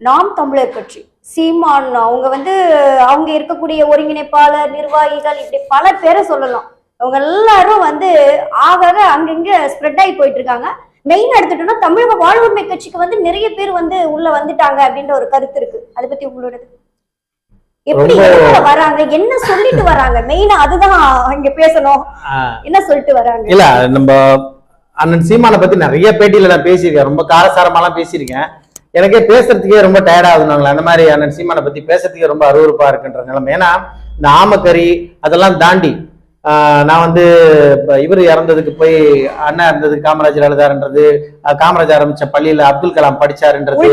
நாம் தமிழர் கட்சி சீமான் அவங்க அவங்க இருக்கக்கூடிய ஒருங்கிணைப்பாளர் நிர்வாகிகள் இப்படி பல பேரை சொல்லலாம். அவங்க எல்லாரும் ஆக அங்கங்க ஸ்ப்ரெட் ஆகி போயிட்டு இருக்காங்க. மெயின் எடுத்துட்டோம்னா தமிழக வாழ்வுரிமை கட்சிக்கு நிறைய பேர் உள்ள வந்துட்டாங்க அப்படின்ற ஒரு கருத்து இருக்கு. அதை பத்தி உங்களோட எப்படி வராங்க, என்ன சொல்லிட்டு வராங்க? மெயினா அதுதான் இங்க பேசணும். என்ன சொல்லிட்டு வராங்க? இல்ல நம்ம அண்ணன் சீமானை பத்தி நிறைய பேட்டியில நான் பேசியிருக்கேன், ரொம்ப காரசாரமாலாம் பேசியிருக்கேன். எனக்கே பேசுறதுக்கே ரொம்ப டயர்ட் ஆகுதுங்களா அந்த மாதிரி அண்ணன் சீமானை பத்தி பேசுறதுக்கே ரொம்ப அருவருப்பா இருக்குன்ற நிலைமை. ஏன்னா இந்த ஆமக்கறி அதெல்லாம் தாண்டி நான் இவர் இறந்ததுக்கு போய் அண்ணா இருந்ததுக்கு காமராஜர் எழுதாருன்றது, காமராஜர் ஆரம்பிச்ச பள்ளியில அப்துல் கலாம் படிச்சாருன்றது,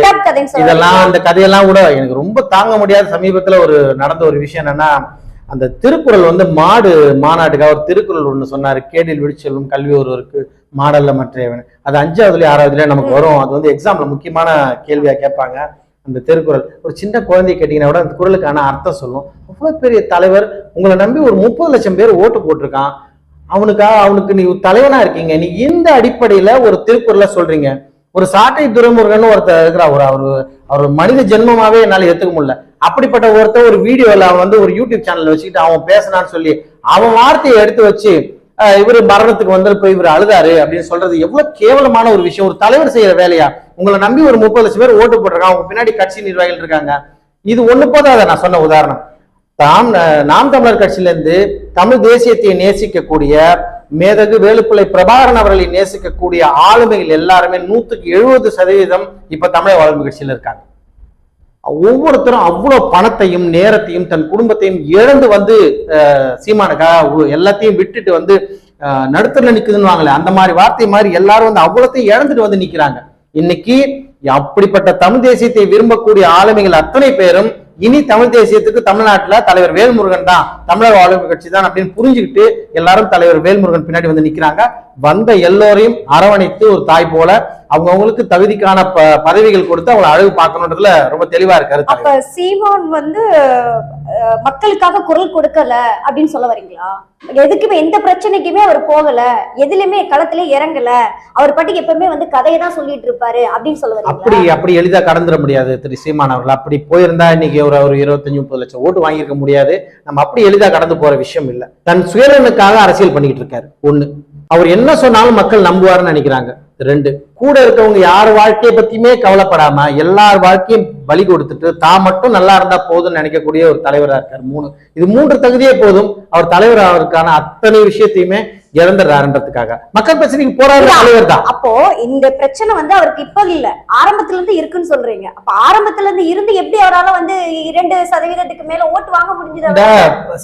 இதெல்லாம் அந்த கதையெல்லாம் கூட எனக்கு ரொம்ப தாங்க முடியாத. சமீபத்துல நடந்த ஒரு விஷயம் என்னன்னா, அந்த திருக்குறள் மாடு மாநாட்டுக்காக ஒரு திருக்குறள் ஒண்ணு சொன்னாரு, கேடில் விழிச்செல்லும் கல்வி ஒருவருக்கு மாடல்ல மற்றவன். அது 5ஆவதுலயே 6ஆவதுலயே நமக்கு வரும். அது எக்ஸாம்ல முக்கியமான கேள்வியா கேட்பாங்க. அந்த திருக்குறள் ஒரு சின்ன குழந்தைய கேட்டீங்கன்னா கூட அந்த குறளுக்கான அர்த்தம் சொல்லும். அவ்வளவு பெரிய தலைவர், உங்களை நம்பி ஒரு 30 லட்சம் பேர் ஓட்டு போட்டிருக்கான், அவனுக்கு நீ தலைவனா இருக்கீங்க, நீ எந்த அடிப்படையில ஒரு திருக்குறளை சொல்றீங்க? ஒரு சாட்டை துரைமுருகன் ஒருத்தர் இருக்கிற அவர் மனித ஜென்மமாவே என்னால ஏத்துக்க முடியல. அப்படிப்பட்ட ஒருத்தர் ஒரு வீடியோல ஒரு யூடியூப் சேனல்ல வச்சுக்கிட்டு அவன் பேசினான்னு சொல்லி அவன் வார்த்தையை எடுத்து வச்சு இவரு மரணத்துக்கு போய் இவர் அழுதாரு அப்படின்னு சொல்றது எவ்வளவு கேவலமான ஒரு விஷயம். ஒரு தலைவர் செய்யற வேலையா? உங்களை நம்பி ஒரு 30 லட்சம் பேர் ஓட்டு போட்டிருக்காங்க, அவங்க பின்னாடி கட்சி நிர்வாகிகள் இருக்காங்க. இது ஒண்ணு போதாத நான் சொன்ன உதாரணம். நாம் தமிழர் கட்சியில இருந்து தமிழ் தேசியத்தை நேசிக்கக்கூடிய மேதகு வேலுப்பிள்ளை பிரபாகரன் அவர்களை நேசிக்கக்கூடிய ஆளுமைகள் எல்லாருமே 170% இப்ப தமிழக வாழ்வு கட்சியில இருக்காங்க. ஒவ்வொருத்தரும் அவ்வளவு பணத்தையும் நேரத்தையும் தன் குடும்பத்தையும் இழந்து சீமானுக்காக எல்லாத்தையும் விட்டுட்டு நடுத்தரில் நிக்குதுன்னு வாங்கல, அந்த மாதிரி வார்த்தை மாதிரி எல்லாரும் அவ்வளோத்தையும் இழந்துட்டு நிக்கிறாங்க. இன்னைக்கு அப்படிப்பட்ட தமிழ் தேசியத்தை விரும்பக்கூடிய ஆளுமைகள் அத்தனை பேரும் இனி தமிழ் தேசியத்துக்கு தமிழ்நாட்டுல தலைவர் வேல்முருகன் தான், தமிழக வாழ்வு கட்சி தான் அப்படின்னு புரிஞ்சுக்கிட்டு எல்லாரும் தலைவர் வேல்முருகன் பின்னாடி நிக்கிறாங்க. வந்த எல்லோரையும் அரவணைத்து ஒரு தாய் போல அவங்களுக்கு தகுதிக்கான பதவிகள் கொடுத்து அவங்களை அழகு பார்க்கணுன்றதுல ரொம்ப தெளிவா இருக்காரு. அப்ப சீமான் மக்களுக்காக குரல் கொடுக்கல அப்படின்னு சொல்ல வரீங்களா? எதுக்குமே எந்த பிரச்சனைக்குமே அவர் போகல, எதுலயுமே களத்திலே இறங்கல, அவர் பாட்டுக்கு எப்பவுமே கதையை தான் சொல்லிட்டு இருப்பாரு அப்படின்னு சொல்ல வரீங்களா? அப்படி எளிதா கடந்துட முடியாது திரு சீமான் அவர்கள். அப்படி போயிருந்தா இன்னைக்கு ஒரு 25-30 லட்சம் ஓட்டு வாங்கியிருக்க முடியாது. நம்ம அப்படி எளிதா கடந்து போற விஷயம் இல்ல. தன் சுயநலனுக்காக அரசியல் பண்ணிக்கிட்டு இருக்காரு. ஒண்ணு, அவர் என்ன சொன்னாலும் மக்கள் நம்புவாருன்னு நினைக்கிறாங்க. 2, கூட இருக்கவங்க யார் வாழ்க்கையை பத்தியுமே கவலைப்படாம எல்லார் வாழ்க்கையும் பலி கொடுத்துட்டு தான் மட்டும் நல்லா இருந்தா போதும்னு நினைக்கக்கூடிய ஒரு தலைவரா இருக்காரு. 3, இது 3 தகுதியே போதும் அவர் தலைவர் அவருக்கான அத்தனை விஷயத்தையுமே இழந்துடுறாருன்றதுக்காக மக்கள் பிரச்சனைக்கு போராடுற தலைவர் தான். அப்போ இந்த பிரச்சனை அவருக்கு இப்ப இல்ல, ஆரம்பத்துல இருந்து இருக்குன்னு சொல்றீங்க. அப்ப ஆரம்பத்துல இருந்து இருந்து எப்படி அவரால 2% மேல ஓட்டு வாங்க முடிஞ்சது? இந்த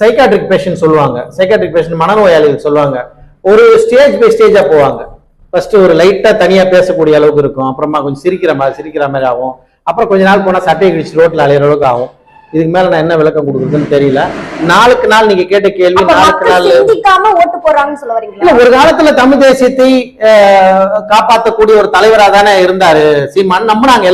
சைக்காட்ரிக் பேஷண்ட் சொல்லுவாங்க, சைக்காட்ரிக் பேஷண்ட் மனநோயாளிகள் சொல்லுவாங்க, ஒரு ஸ்டேஜ் பை ஸ்டேஜா போவாங்க. ஃபர்ஸ்ட் ஒரு லைட்டா தனியா பேசக்கூடிய அளவுக்கு இருக்கும், அப்புறமா கொஞ்சம் சிரிக்கிற மாதிரி ஆகும், அப்புறம் கொஞ்ச நாள் போனா சட்டையை கிழிச்சு ரோட்ல அலையிற அளவுக்கு ஆகும். இதுக்கு மேல நான் என்ன விளக்கம் கொடுக்குறதுன்னு தெரியல. நாளுக்கு நாள் நீங்க கேட்ட கேள்வி நாளுக்கு நாள் ஓட்டு போறாங்கன்னு சொல்ல வரீங்களா? இல்ல, ஒரு காலத்துல தமிழ் தேசியத்தை காப்பாற்றக்கூடிய ஒரு தலைவரா தானே இருந்தாரு சீமான். நம்பினாங்க,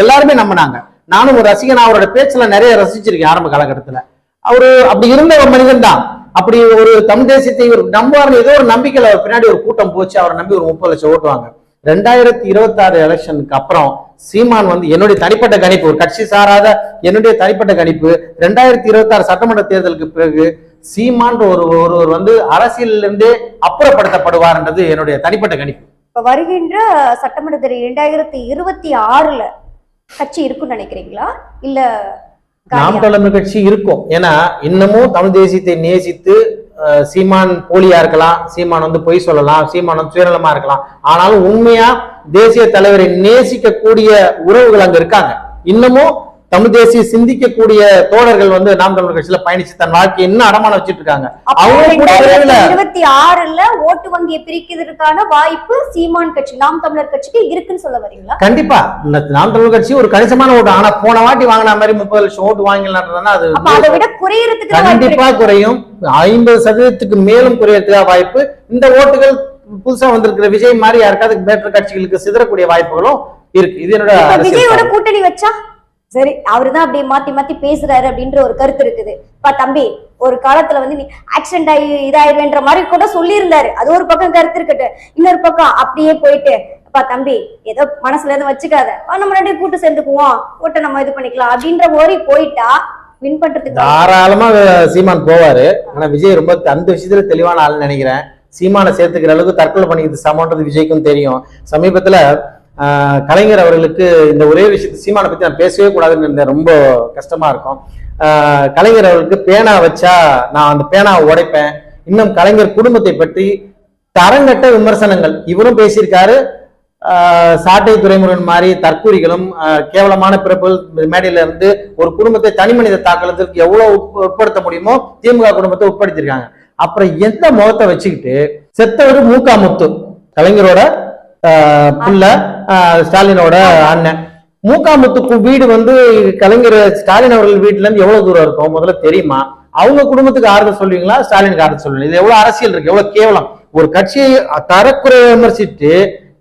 எல்லாருமே நம்பினாங்க. நானும் ஒரு ரசிகன், அவரோட பேச்சுல நிறைய ரசிச்சிருக்கேன் ஆரம்ப காலகட்டத்துல. அவரு அப்படி இருந்த ஒரு மனிதன் தான். அப்படி ஒரு தமிழ் தேசியத்தை நம்புவார்னு ஏதோ ஒரு நம்பிக்கையில அவர் பின்னாடி ஒரு கூட்டம் போச்சு, அவரை நம்பி ஒரு 30 லட்சம் ஓட்டுவாங்க. 2026 எலெக்ஷனுக்கு அப்புறம் சீமான் என்னுடைய தனிப்பட்ட கணிப்பு, ஒரு கட்சி சாராத என்னுடைய தனிப்பட்ட கணிப்பு, 2026 சட்டமன்ற தேர்தலுக்கு பிறகு சீமான் ஒருவர் அரசியலிலிருந்தே அப்புறப்படுத்தப்படுவார்ன்றது என்னுடைய தனிப்பட்ட கணிப்பு. இப்ப வருகின்ற சட்டமன்ற தேர்தல் 2026 கட்சி இருக்குன்னு நினைக்கிறீங்களா? இல்ல நாம் தமிழர் கட்சி இருக்கும். ஏன்னா இன்னமும் தமிழ் தேசியத்தை நேசித்து சீமான் போலியா இருக்கலாம், சீமான் பொய் சொல்லலாம், சீமான் சுயநலமா இருக்கலாம், ஆனாலும் உண்மையா தேசிய தலைவரை நேசிக்கக்கூடிய உறவுகள் அங்க இருக்காங்க. இன்னமும் தமிழ் தேசிய சிந்திக்கக்கூடிய தோழர்கள் நாம் தமிழர் கட்சியில பயணிச்சு தன் வாழ்க்கையை என்ன அடமானம் வச்சிட்டு இருக்காங்க. 2026 ஓட்டு வங்கியை பிரிக்கிறதுக்கான வாய்ப்பு சீமான் கட்சி, நாம் தமிழர் கட்சிக்கு இருக்குன்னு சொல்ல வரீங்களா? கண்டிப்பா. நாம் தமிழர் கட்சி ஒரு கணிசமான ஓட்டு, ஆனா போன வாட்டி வாங்கின மாதிரி 30 லட்சம் ஓட்டு வாங்கலாம், அது அதை விட குறையறதுக்கு கண்டிப்பா குறையும். 50% மேலும் குறையறதுக்காக வாய்ப்பு. இந்த ஓட்டுகள் புதுசா வந்திருக்கிற விஜய் மாதிரி யாருக்காவது வேற்று கட்சிகளுக்கு சிதறக்கூடிய வாய்ப்புகளும் இருக்கு. இது என்னோட விஜயோட கூட்டணி வச்சா சரி, அவருதான் அப்படியே மாத்தி பேசுறாரு அப்படின்ற ஒரு கருத்து இருக்குது. தம்பி, ஒரு காலத்துல நீ ஆக்சிடென்ட் ஆகி இதாயிருவேன்ற மாதிரி கூட சொல்லி இருந்தாரு. அது ஒரு பக்கம் கருத்து இருக்கட்டும், இன்னொரு பக்கம் அப்படியே போயிட்டு அப்பா தம்பி ஏதோ மனசுல எதுவும் வச்சுக்காத நம்ம ரெண்டு கூட்டு சேர்ந்துக்குவோம், ஓட்ட நம்ம இது பண்ணிக்கலாம் அப்படின்ற மாதிரி போயிட்டா வின் பண்றதுக்கு தாராளமா சீமான் போவாரு. ஆனா விஜய் ரொம்ப அந்த விஷயத்துல தெளிவான ஆள் நினைக்கிறேன். சீமானை சேர்த்துக்கிற அளவுக்கு தற்கொலை பண்ணிக்கிறது சமன்றது விஜய்க்கும் தெரியும். சமீபத்துல கலைஞர் அவர்களுக்கு இந்த ஒரே விஷயத்த சீமானை பத்தி நான் பேசவே கூடாதுன்னு இருந்தேன், ரொம்ப கஷ்டமா இருக்கும். கலைஞர் அவர்களுக்கு பேனா வச்சா நான் அந்த பேனாவை உடைப்பேன், இன்னும் கலைஞர் குடும்பத்தை பற்றி தரங்கட்ட விமர்சனங்கள் இவரும் பேசியிருக்காரு. சாட்டை துரைமுருகன் மாதிரி தற்கூரிகளும் கேவலமான பிறப்புகள் மேடையில இருந்து ஒரு குடும்பத்தை தனி மனித தாக்குதலுக்கு எவ்வளவு உட்படுத்த முடியுமோ திமுக குடும்பத்தை உட்படுத்திருக்காங்க. அப்புறம் எந்த முகத்தை வச்சுக்கிட்டு செத்தவர் மூகா முத்து, கலைஞரோட புள்ள, ஸ்டாலினோட அண்ணன். மூகா முத்துக்கு வீடு வந்து கலைஞர் ஸ்டாலின் அவர்கள் வீட்டுல இருந்து எவ்வளவு தூரம் இருக்கும் முதல்ல தெரியுமா? அவங்க குடும்பத்துக்கு ஆறுதல் சொல்லுவீங்களா, ஸ்டாலினுக்கு ஆறுதல் சொல்லுவீங்க? இது எவ்வளவு அரசியல் இருக்கு, எவ்வளவு கேவலம். ஒரு கட்சியை தரக்குறை விமர்சிட்டு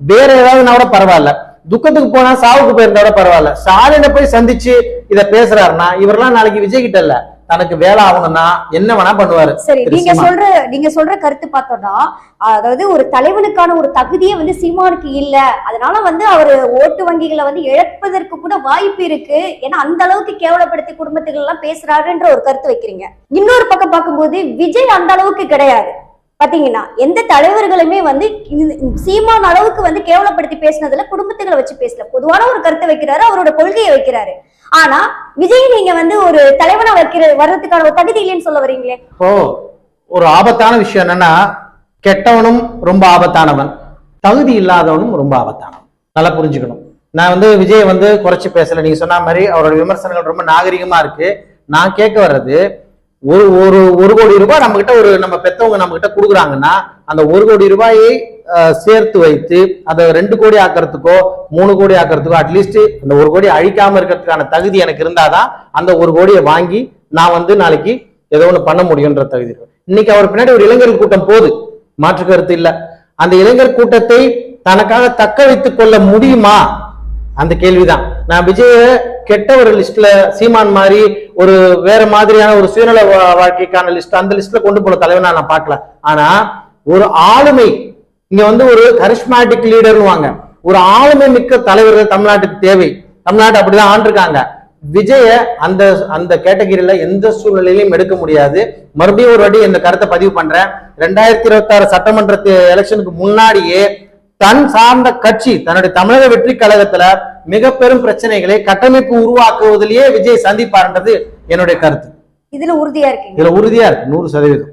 வேற ஏதாவது கூட பரவாயில்ல, துக்கத்துக்கு போனா சாவுக்கு போயிருந்தா கூட பரவாயில்ல, ஸ்டாலினை போய் சந்திச்சு இத பேசுறாருன்னா இவரெல்லாம் நாளைக்கு விஜய் கிட்ட இல்ல தனக்கு வேலை ஆகணும்னா என்ன வேணா பண்ணுவாரு. சரி, நீங்க சொல்ற கருத்து பார்த்தோம்னா, அதாவது ஒரு தலைவனுக்கான ஒரு தகுதியே வந்து சீமானுக்கு இல்ல, அதனால வந்து அவர் ஓட்டு வங்கிகளை வந்து இழப்பதற்கு கூட வாய்ப்பு இருக்கு, ஏன்னா அந்த அளவுக்கு கேவலப்படுத்தி குடும்பத்துகள் எல்லாம் பேசுறாருன்ற ஒரு கருத்து வைக்கிறீங்க. இன்னொரு பக்கம் பார்க்கும்போது விஜய் அந்த அளவுக்கு கிடையாது. பாத்தீங்கன்னா எந்த தலைவர்களுமே வந்து சீமான் அளவுக்கு வந்து கேவலப்படுத்தி பேசினதுல குடும்பத்துகளை வச்சு பேசல, பொதுவான ஒரு கருத்தை வைக்கிறாரு, அவரோட கொள்கையை வைக்கிறாரு. ஆனா விஜய் நீங்க வந்து ஒரு தலைவனா வர்றதுக்கான ஒரு தகுதி இல்லைன்னு சொல்ல வரீங்களே. ஒரு ஆபத்தான விஷயம் என்னன்னா, கெட்டவனும் ரொம்ப ஆபத்தானவன், தகுதி இல்லாதவனும் ரொம்ப ஆபத்தானவன். நல்லா புரிஞ்சுக்கணும். நான் வந்து விஜய் வந்து குறைச்சு பேசல, நீங்க சொன்ன மாதிரி அவரோட விமர்சனங்கள் ரொம்ப நாகரிகமா இருக்கு. நான் கேட்க வர்றது, ஒரு கோடி ரூபாய் நம்ம கிட்ட நம்ம பெத்தவங்க நம்ம கிட்ட கொடுக்குறாங்கன்னா அந்த 1 கோடி ரூபாயை சேர்த்து வைத்து அதை 2 கோடி ஆக்கிறதுக்கோ 3 கோடி ஆக்கிறதுக்கோ அட்லீஸ்ட் அந்த 1 கோடி அழிக்காம இருக்கிறதுக்கான தகுதி எனக்கு இருந்தாதான் அந்த 1 கோடியை வாங்கி நான் வந்து நாளைக்கு ஏதோ ஒண்ணு பண்ண முடியும்ன்ற தகுதி இருக்கும். இன்னைக்கு அவர் பின்னாடி ஒரு இளைஞர் கூட்டம் போகுது, மாற்று கருத்து இல்ல. அந்த இளைஞர் கூட்டத்தை தனக்காக தக்க வைத்துக் கொள்ள முடியுமா? அந்த கேள்விதான். நான் விஜய கெட்ட ஒரு லிஸ்ட்ல சீமான் மாதிரி ஒரு வேற மாதிரியான ஒரு சுயநல வாழ்க்கைக்கான லிஸ்ட் அந்த லிஸ்ட்ல கொண்டு போன தலைவனா நான் பார்க்கல. ஆனா ஒரு ஆளுமை, இங்க வந்து ஒரு கரிஸ்மேட்டிக் லீடர்னு வாங்க, ஒரு ஆளுமை மிக்க தலைவர்கள் தமிழ்நாட்டுக்கு தேவை. தமிழ்நாடு அப்படிதான் ஆண்டிருக்காங்க. விஜய அந்த அந்த கேட்டகரியில எந்த சூழ்நிலையிலும் எடுக்க முடியாது. மறுபடியும் ஒரு வாட்டி இந்த கருத்தை பதிவு பண்றேன். 2026 சட்டமன்ற எலெக்ஷனுக்கு முன்னாடியே தன் சார்ந்த கட்சி தன்னுடைய தமிழக வெற்றி கழகத்துல மிக பெரும் பிரச்சனைகளை கட்டமைப்பு உருவாக்குவதிலேயே விஜய் சந்திப்பார்ன்றது என்னுடைய கருத்து. இதுல உறுதியா இருக்கு 100%.